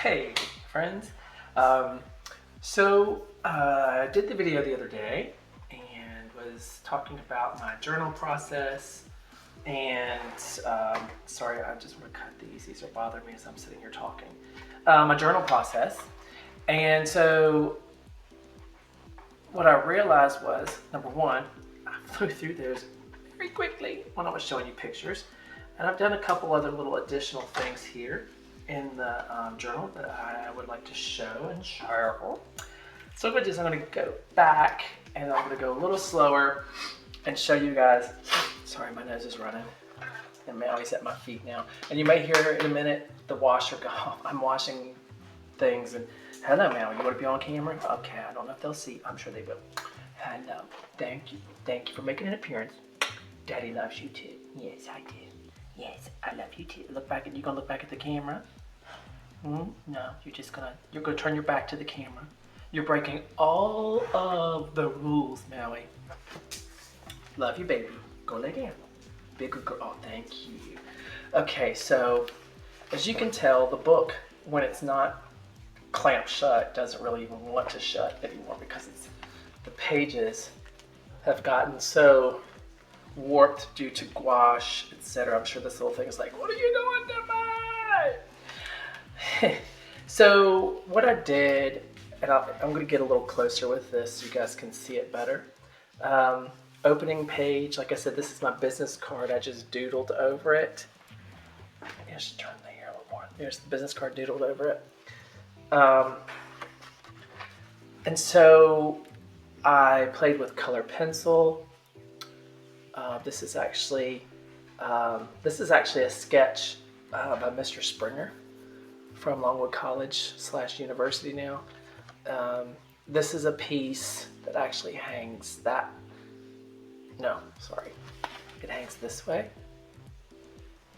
Hey, friends. Um, I did the video the other day and was talking about my journal process. And sorry, I just want to cut these. These are bothering me as I'm sitting here talking. My journal process. And so, what I realized was number one, I flew through those very quickly when I was showing you pictures. And I've done a couple other little additional things here in the journal that I would like to show and share. So I'm going to go back and I'm going to go a little slower and show you guys. Sorry, my nose is running and Maui's at my feet now. And you may hear in a minute the washer go off. I'm washing things and hello Maui, you want to be on camera? Okay, I don't know if they'll see. I'm sure they will. Hello, thank you. Thank you for making an appearance. Daddy loves you too. Yes, I do. Yes, I love you too. Look back at you. Gonna look back at the camera? No, you're gonna turn your back to the camera. You're breaking all of the rules, Maui. Love you, baby. Go lay down. Big good girl. Oh, thank you. Okay, so as you can tell, the book, when it's not clamped shut, doesn't really even want to shut anymore because the pages have gotten so warped due to gouache, etc. I'm sure this little thing is like, what are you doing to me? So what I did, and I'm going to get a little closer with this so you guys can see it better. Opening page, like I said, this is my business card. I just doodled over it. Maybe I should turn the hair a little more. There's the business card doodled over it. And so I played with color pencil. This is actually a sketch by Mr. Springer from Longwood College / University now. This is a piece that actually hangs it hangs this way.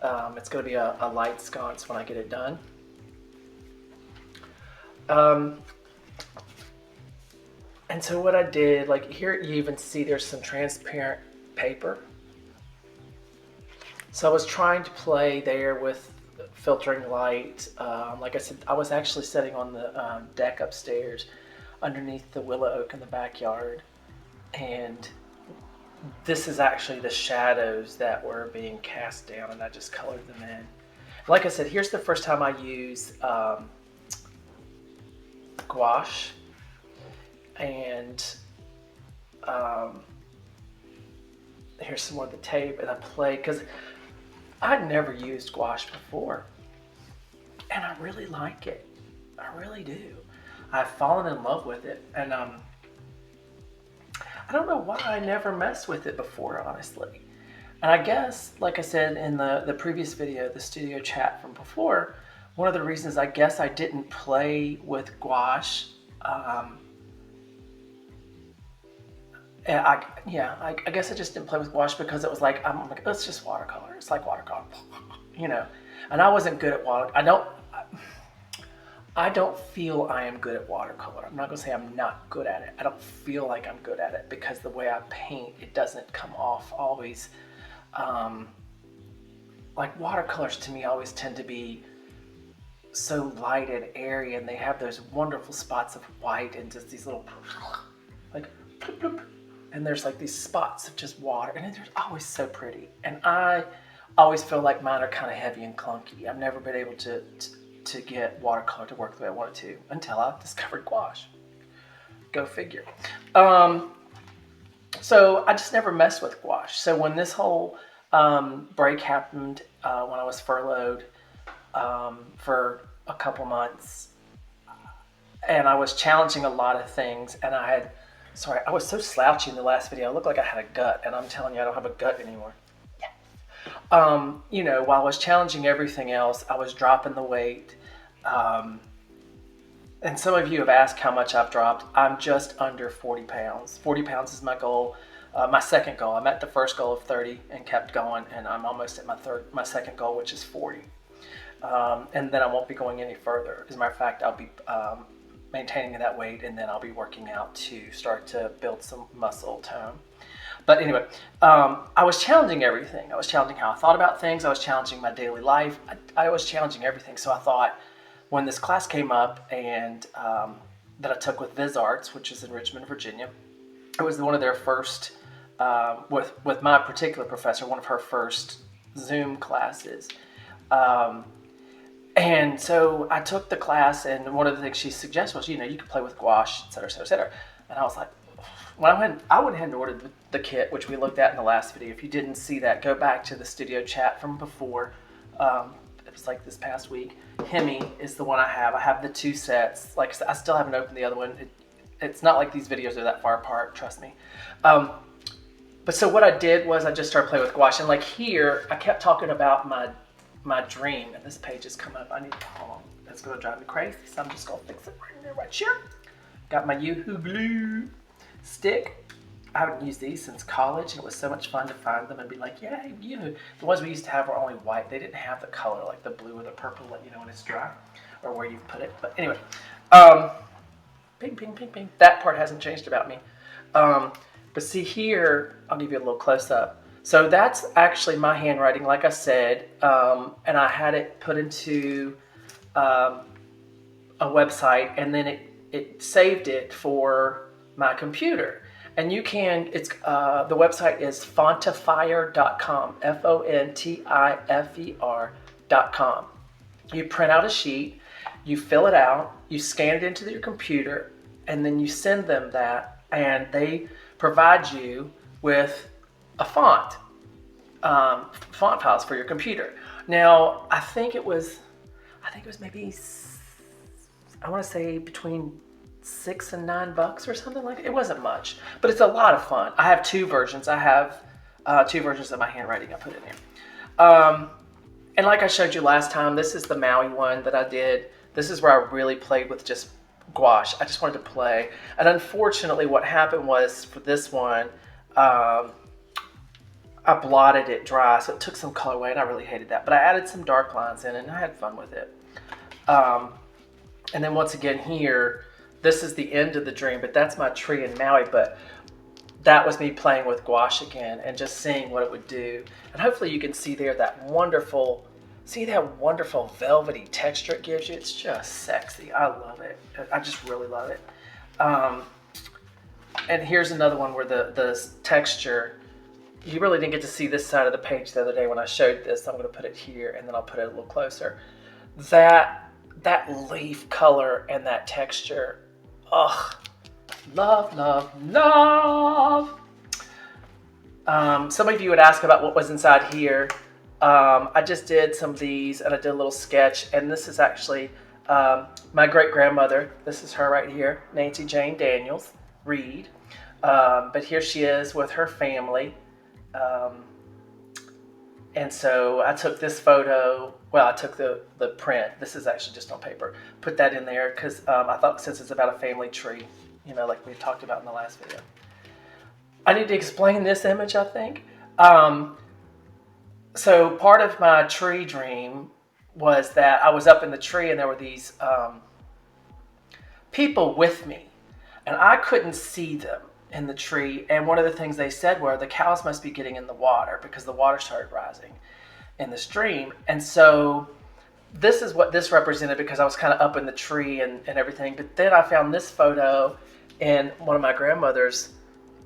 It's going to be a light sconce when I get it done. And so what I did, like here you even see there's some transparent paper. So I was trying to play there with filtering light. Like I said, I was actually sitting on the deck upstairs underneath the willow oak in the backyard. And this is actually the shadows that were being cast down, and I just colored them in. Like I said, here's the first time I use gouache. And here's some more of the tape, and I play because I'd never used gouache before, and I really like it. I really do. I've fallen in love with it, and I don't know why I never messed with it before, honestly. And I guess, like I said in the previous video, the studio chat from before, one of the reasons I guess I didn't play with gouache. I guess I just didn't play with gouache because it was like, I'm like, it's just watercolor. It's like watercolor, you know. And I wasn't good at water. I don't feel I am good at watercolor. I'm not gonna say I'm not good at it. I don't feel like I'm good at it because the way I paint, it doesn't come off always. Like watercolors to me always tend to be so light and airy, and they have those wonderful spots of white and just these little like bloop, bloop. And there's like these spots of just water, and they're always so pretty. And I always feel like mine are kind of heavy and clunky. I've never been able to get watercolor to work the way I want it to until I discovered gouache. Go figure. So I just never messed with gouache. So when this whole break happened, when I was furloughed for a couple months, and I was challenging a lot of things, and I was so slouchy in the last video. I looked like I had a gut, and I'm telling you, I don't have a gut anymore. Yeah. You know, while I was challenging everything else, I was dropping the weight. And some of you have asked how much I've dropped. I'm just under 40 pounds. 40 pounds is my goal. My second goal. I met the first goal of 30 and kept going, and I'm almost at my second goal, which is 40. And then I won't be going any further. As a matter of fact, I'll be maintaining that weight, and then I'll be working out to start to build some muscle tone. But anyway, I was challenging everything. I was challenging how I thought about things. I was challenging my daily life. I was challenging everything. So I thought, when this class came up and that I took with Viz Arts, which is in Richmond, Virginia. It was one of their first, with my particular professor, one of her first Zoom classes. And so I took the class, and one of the things she suggested was, you could play with gouache, et cetera, et cetera, et cetera. And I was like, when I went ahead and ordered the kit, which we looked at in the last video. If you didn't see that, go back to the studio chat from before. It was like this past week. Hemi is the one I have. I have the 2 sets. Like I said, I still haven't opened the other one. It's not like these videos are that far apart, trust me. But so what I did was I just started playing with gouache. And like here, I kept talking about my dream. And this page has come up. Hold on. That's going to drive me crazy. So I'm just going to fix it right here. Got my Yoo-Hoo Blue stick. I haven't used these since college, and it was so much fun to find them and be like, yay, you. The ones we used to have were only white. They didn't have the color, like the blue or the purple, let you know when it's dry, or where you put it. But anyway, ping, ping, ping, ping. That part hasn't changed about me. But see here, I'll give you a little close-up. So that's actually my handwriting, like I said, and I had it put into a website, and then it saved it for my computer. And you can, the website is fontifier.com, FONTIFER.com. You print out a sheet, you fill it out, you scan it into your computer, and then you send them that, and they provide you with a font files for your computer. Now, I think it was maybe, I want to say between $6 and $9 or something like that. It wasn't much, but it's a lot of fun. I have 2 versions. I have 2 versions of my handwriting I put in there. And like I showed you last time, this is the Maui one that I did. This is where I really played with just gouache. I just wanted to play. And unfortunately, what happened was for this one, I blotted it dry, so it took some color away, and I really hated that. But I added some dark lines in, and I had fun with it. And then once again here, this is the end of the dream, but that's my tree in Maui. But that was me playing with gouache again and just seeing what it would do. And hopefully you can see there that wonderful velvety texture it gives you. It's just sexy. I love it. I just really love it. And here's another one where the texture, you really didn't get to see this side of the page the other day when I showed this. I'm going to put it here, and then I'll put it a little closer. That leaf color and that texture, ugh, love, love, love. Some of you would ask about what was inside here. I just did some of these, and I did a little sketch, and this is actually my great-grandmother. This is her right here, Nancy Jane Daniels Reed. But here she is with her family. And so I took this photo, well, I took the print. This is actually just on paper. Put that in there because I thought since it's about a family tree, like we talked about in the last video. I need to explain this image, I think. So part of my tree dream was that I was up in the tree and there were these people with me, and I couldn't see them in the tree. And one of the things they said were the cows must be getting in the water because the water started rising in this dream. And so this is what this represented because I was kind of up in the tree and everything. But then I found this photo in one of my grandmother's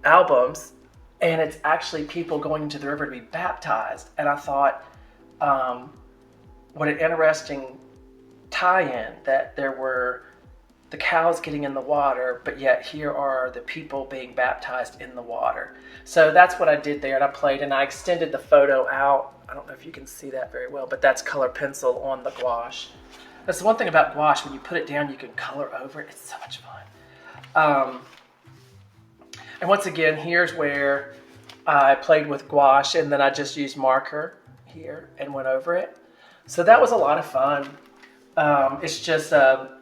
albums, and it's actually people going into the river to be baptized. And I thought, what an interesting tie-in that there were the cows getting in the water, but yet here are the people being baptized in the water. So that's what I did there, and I played, and I extended the photo out. I don't know if you can see that very well, but that's color pencil on the gouache. That's the one thing about gouache, when you put it down, you can color over it. It's so much fun. And once again, here's where I played with gouache, and then I just used marker here and went over it. So that was a lot of fun. It's just a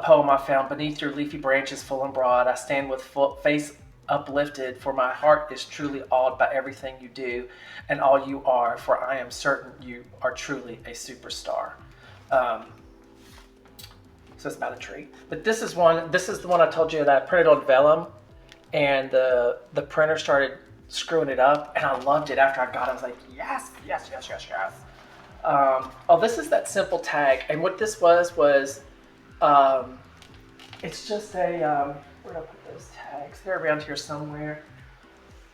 poem I found. Beneath your leafy branches full and broad, I stand with face uplifted, for my heart is truly awed by everything you do and all you are, for I am certain you are truly a superstar. So it's about a tree. But this is the one I told you that I printed on vellum, and the printer started screwing it up, and I loved it after I got it. I was like, yes, yes, yes, yes, yes. Oh, this is that simple tag. And what this was, um, it's just a, where did I put those tags? They're around here somewhere.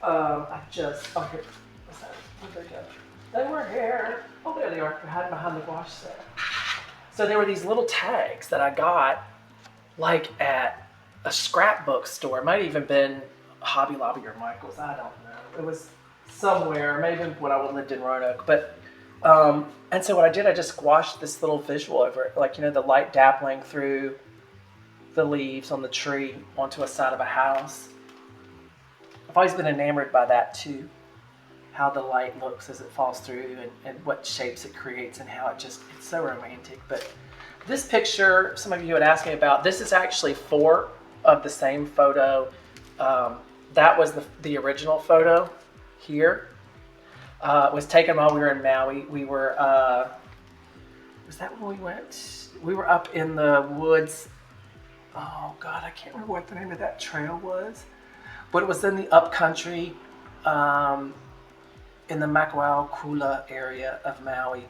Oh, here, what's that? Where'd they go? They were here. Oh, there they are. They're hiding behind the wash set. So there were these little tags that I got, like at a scrapbook store. It might have even been Hobby Lobby or Michael's. I don't know. It was somewhere, maybe when I lived in Roanoke. But and so what I did, I just squashed this little visual over it, like the light dappling through the leaves on the tree onto a side of a house. I've always been enamored by that too, how the light looks as it falls through and what shapes it creates and how it's so romantic. But this picture, some of you had asked me about, this is actually 4 of the same photo. That was the original photo here. It was taken while we were in Maui. We were, was that when we went? We were up in the woods. Oh God, I can't remember what the name of that trail was. But it was in the upcountry, in the Makawao Kula area of Maui.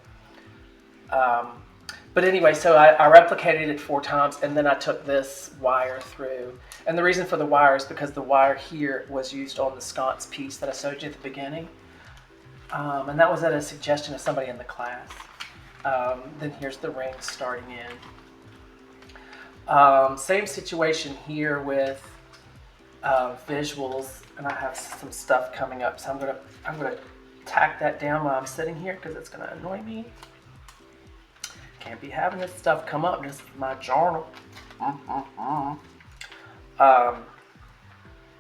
But anyway, so I replicated it 4 times, and then I took this wire through. And the reason for the wire is because the wire here was used on the sconce piece that I showed you at the beginning. And that was at a suggestion of somebody in the class. Then here's the rings starting in. Same situation here with visuals, and I have some stuff coming up, so I'm gonna tack that down while I'm sitting here because it's gonna annoy me. Can't be having this stuff come up. This is my journal.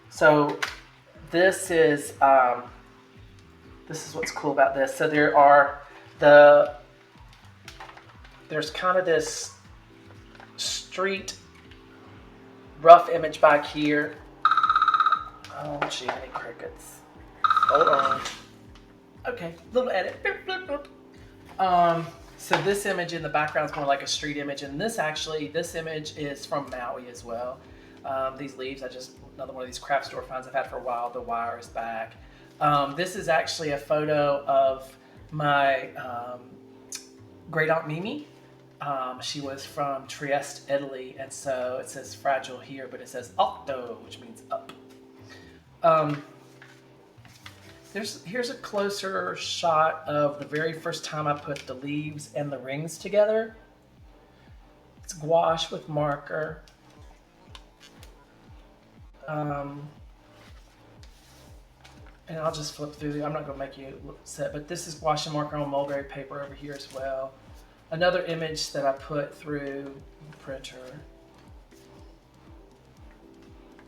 So this is what's cool about this. So there's kind of this street rough image back here. Oh gee, any crickets. Hold on. Okay, little edit. So this image in the background is more like a street image, and this image is from Maui as well. These leaves, another one of these craft store finds I've had for a while. The wire is back. This is actually a photo of my great aunt Mimi. She was from Trieste, Italy, and so it says fragile here, but it says alto, which means up. Here's a closer shot of the very first time I put the leaves and the rings together. It's gouache with marker. And I'll just flip through. I'm not going to make you look set, but this is gouache and marker on mulberry paper over here as well. Another image that I put through the printer.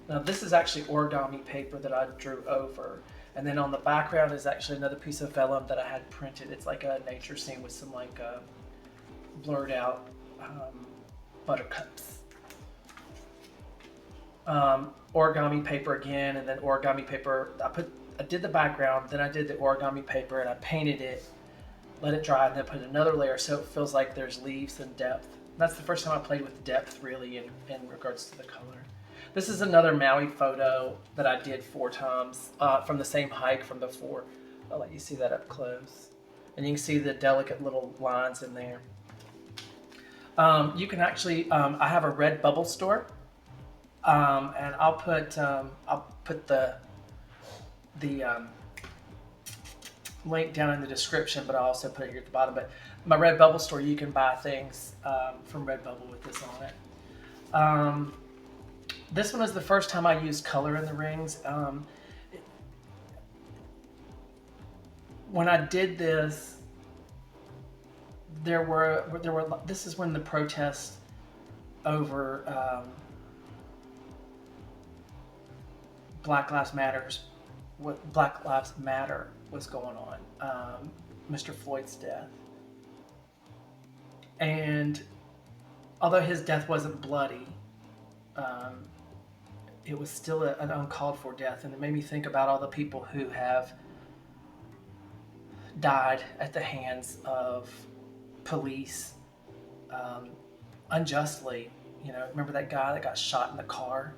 Now this is actually origami paper that I drew over. And then on the background is actually another piece of vellum that I had printed. It's like a nature scene with some blurred out buttercups. Origami paper again, and then origami paper. I did the background, then I did the origami paper, and I painted it, let it dry, and then put another layer so it feels like there's leaves and depth. And that's the first time I played with depth really in regards to the color. This is another Maui photo that I did 4 times from the same hike from before. I'll let you see that up close. And you can see the delicate little lines in there. You can actually, I have a red bubble store. And I'll put the link down in the description, but I'll also put it here at the bottom. But my red bubble store, you can buy things from Redbubble with this on it. This one is the first time I used color in the rings. When I did this, this is when the protest over Black Lives Matter was going on, Mr. Floyd's death. And although his death wasn't bloody, it was still an uncalled for death, and it made me think about all the people who have died at the hands of police unjustly. You know, remember that guy that got shot in the car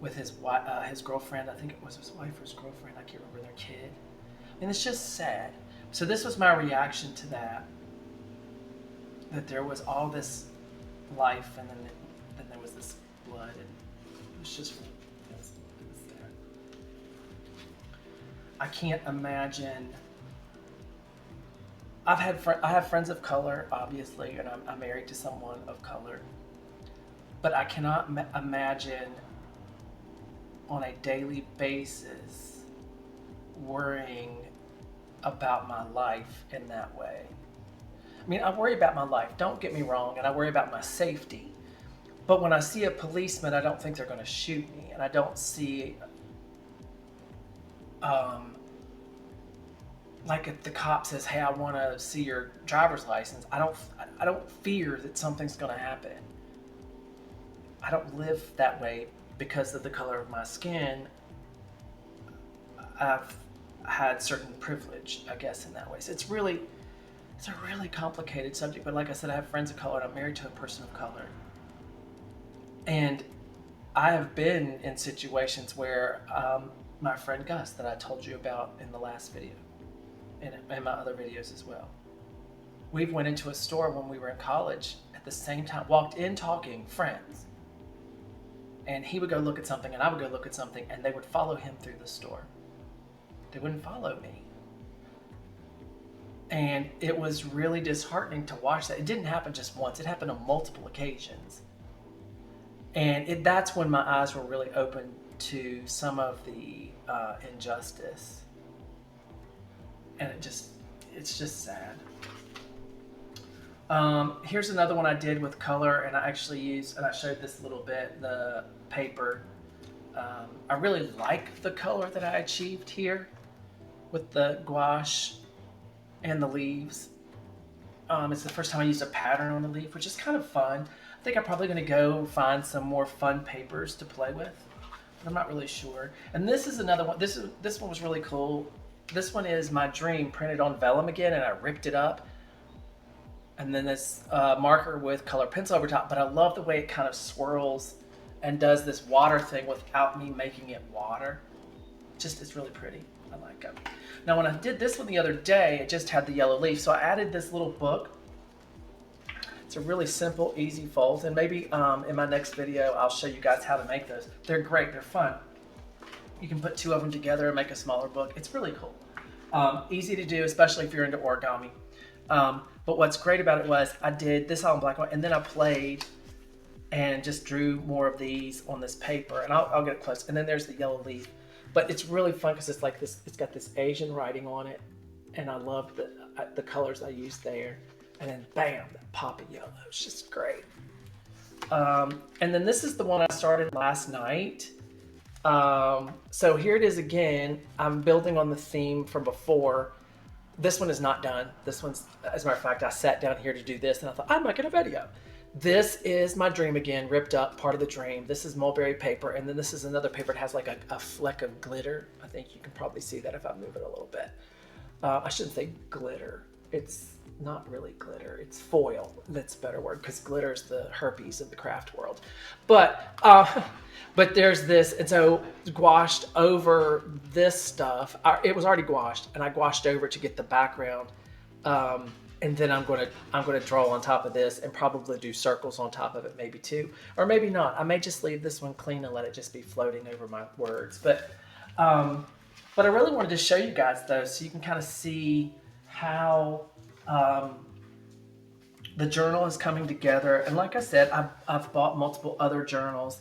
with his girlfriend? I think it was his wife or his girlfriend. I can't remember, their kid. I mean, it's just sad. So this was my reaction to that there was all this life, and then there was this blood, and it was just, it was there. I can't imagine. I have friends of color, obviously, and I'm married to someone of color, but I cannot imagine on a daily basis worrying about my life in that way. I mean, I worry about my life, don't get me wrong, and I worry about my safety. But when I see a policeman, I don't think they're going to shoot me, and I don't see, like if the cop says, "Hey, I want to see your driver's license," I don't fear that something's going to happen. I don't live that way because of the color of my skin. I've had certain privilege, I guess, in that way. So it's a really complicated subject. But like I said, I have friends of color, and I'm married to a person of color. And I have been in situations where my friend Gus, that I told you about in the last video, and in my other videos as well, we went into a store when we were in college at the same time, walked in talking, friends. And he would go look at something, and I would go look at something, and they would follow him through the store. They wouldn't follow me. And it was really disheartening to watch that. It didn't happen just once. It happened on multiple occasions. And that's when my eyes were really open to some of the injustice. And it's just sad. Here's another one I did with color, and I actually used, and I showed this a little bit, the paper. I really like the color that I achieved here with the gouache and the leaves. It's the first time I used a pattern on the leaf, which is kind of fun. I think I'm probably going to go find some more fun papers to play with, but I'm not really sure. And this is another one. This one was really cool. This one is my dream printed on vellum again, and I ripped it up. And then this marker with colored pencil over top. But I love the way it kind of swirls and does this water thing without me making it water. It's really pretty. I like it. Now when I did this one the other day, it just had the yellow leaf. So I added this little book. It's a really simple, easy fold. And maybe in my next video, I'll show you guys how to make those. They're great, they're fun. You can put two of them together and make a smaller book. It's really cool. Easy to do, especially if you're into origami. But what's great about it was I did this all in black and white, and then I played and just drew more of these on this paper, and I'll get it close. And then there's the yellow leaf. But it's really fun because it's like this, it's got this Asian writing on it, and I love the colors I used there. And then bam, that pop of yellow. It's just great. And then this is the one I started last night. So here it is again. I'm building on the theme from before. This one is not done. This one's, as a matter of fact, I sat down here to do this, and I thought, I'm making a video. This is my dream again, ripped up, part of the dream. This is mulberry paper, and then this is another paper. It has like a fleck of glitter. I think you can probably see that if I move it a little bit. I shouldn't say glitter. It's not really glitter. It's foil. That's a better word, because glitter is the herpes of the craft world. But there's this, and so gouached over this stuff. It was already gouached, and I gouached over to get the background. And then I'm gonna draw on top of this and probably do circles on top of it, maybe two, or maybe not. I may just leave this one clean and let it just be floating over my words. But I really wanted to show you guys those so you can kind of see how the journal is coming together. And like I said, I've bought multiple other journals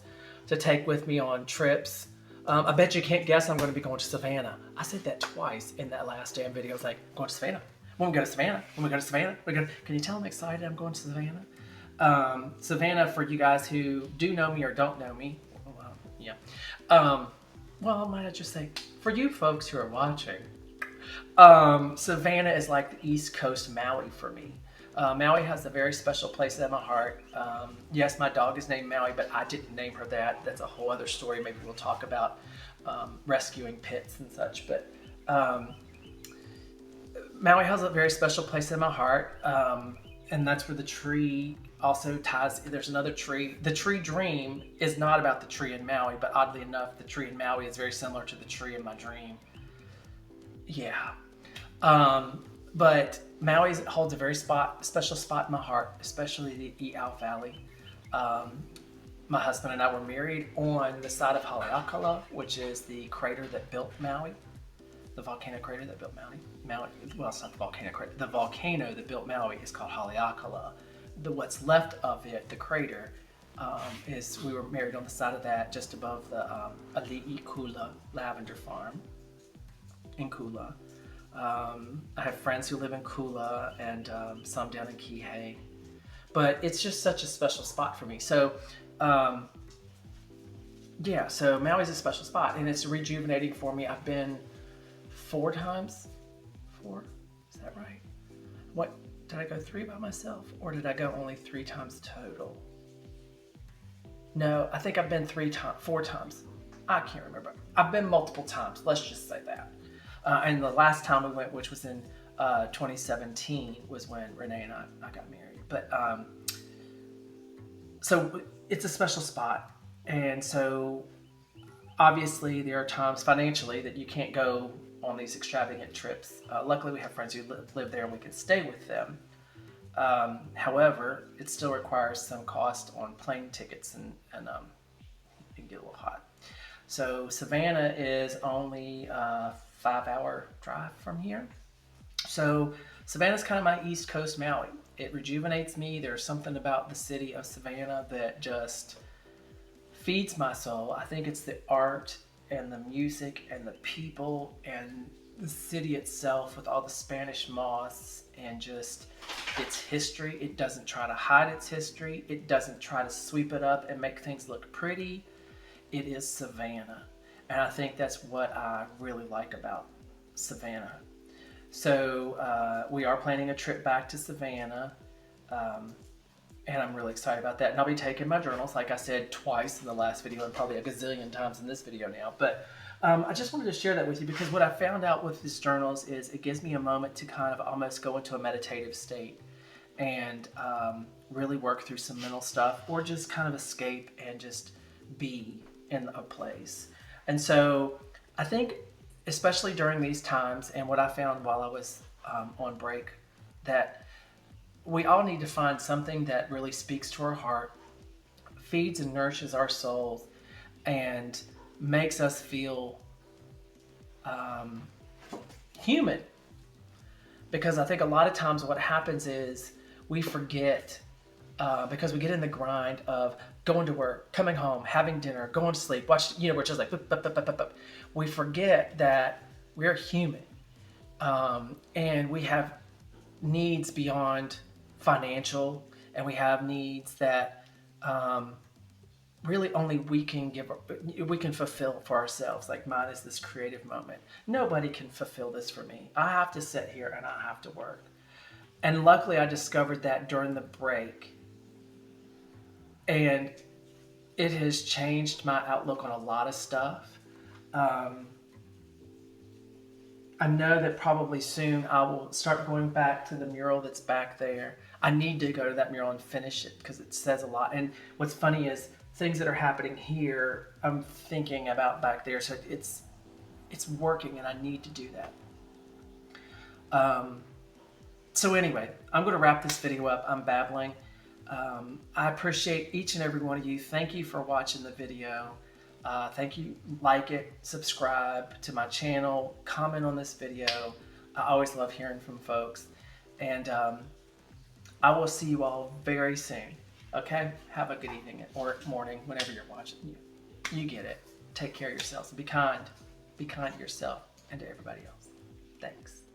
to take with me on trips. I bet you can't guess I'm going to be going to Savannah. I said that twice in that last damn video. I was like, going to Savannah. When we go to Savannah. When we go to Savannah. Can you tell I'm excited I'm going to Savannah? Savannah, for you guys who do know me or don't know me. Yeah. Well, I might just say, for you folks who are watching, Savannah is like the East Coast Maui for me. Maui has a very special place in my heart. Yes, my dog is named Maui, but I didn't name her that. That's a whole other story. Maybe we'll talk about rescuing pits and such. But Maui has a very special place in my heart. And that's where the tree also ties. There's another tree. The tree dream is not about the tree in Maui, but oddly enough, the tree in Maui is very similar to the tree in my dream. Yeah. But Maui holds a very special spot in my heart, especially the I'au Valley. My husband and I were married on the side of Haleakala, which is the crater that built Maui, the volcano crater that built Maui. Well, it's not the volcano crater. The volcano that built Maui is called Haleakala. What's left of it, the crater, is we were married on the side of that, just above the Ali'i Kula lavender farm in Kula. I have friends who live in Kula and some down in Kihei. But it's just such a special spot for me. So, yeah, so Maui's a special spot, and it's rejuvenating for me. I've been 4 times. 4? Is that right? What, did I go 3 by myself, or did I go only 3 times total? No, I think I've been 4 times. I can't remember. I've been multiple times, let's just say that. And the last time we went, which was in 2017, was when Renee and I got married. But so it's a special spot. And so obviously there are times financially that you can't go on these extravagant trips. Luckily we have friends who live there and we can stay with them. However, it still requires some cost on plane tickets and it can get a little hot. So Savannah is only a 5-hour drive from here. So Savannah's kind of my East Coast Maui. It rejuvenates me. There's something about the city of Savannah that just feeds my soul. I think it's the art and the music and the people and the city itself with all the Spanish moss and just its history. It doesn't try to hide its history. It doesn't try to sweep it up and make things look pretty. It is Savannah. And I think that's what I really like about Savannah. So we are planning a trip back to Savannah, and I'm really excited about that. And I'll be taking my journals, like I said, twice in the last video and probably a gazillion times in this video now. But I just wanted to share that with you because what I found out with these journals is it gives me a moment to kind of almost go into a meditative state and really work through some mental stuff, or just kind of escape and just be in a place. And so I think, especially during these times, and what I found while I was on break, that we all need to find something that really speaks to our heart, feeds and nourishes our souls, and makes us feel human. Because I think a lot of times what happens is we forget, because we get in the grind of going to work, coming home, having dinner, going to sleep, we're just like, we forget that we're human. And we have needs beyond financial, and we have needs that really only we can fulfill for ourselves. Like mine is this creative moment. Nobody can fulfill this for me. I have to sit here and I have to work. And luckily I discovered that during the break. And it has changed my outlook on a lot of stuff. I know that probably soon I will start going back to the mural that's back there. I need to go to that mural and finish it because it says a lot. And what's funny is things that are happening here, I'm thinking about back there. So it's working and I need to do that. So anyway, I'm going to wrap this video up. I'm babbling. I appreciate each and every one of you. Thank you for watching the video. Thank you. Like it, subscribe to my channel, comment on this video. I always love hearing from folks. And I will see you all very soon. Okay? Have a good evening or morning, whenever you're watching. You get it. Take care of yourselves. Be kind. Be kind to yourself and to everybody else. Thanks.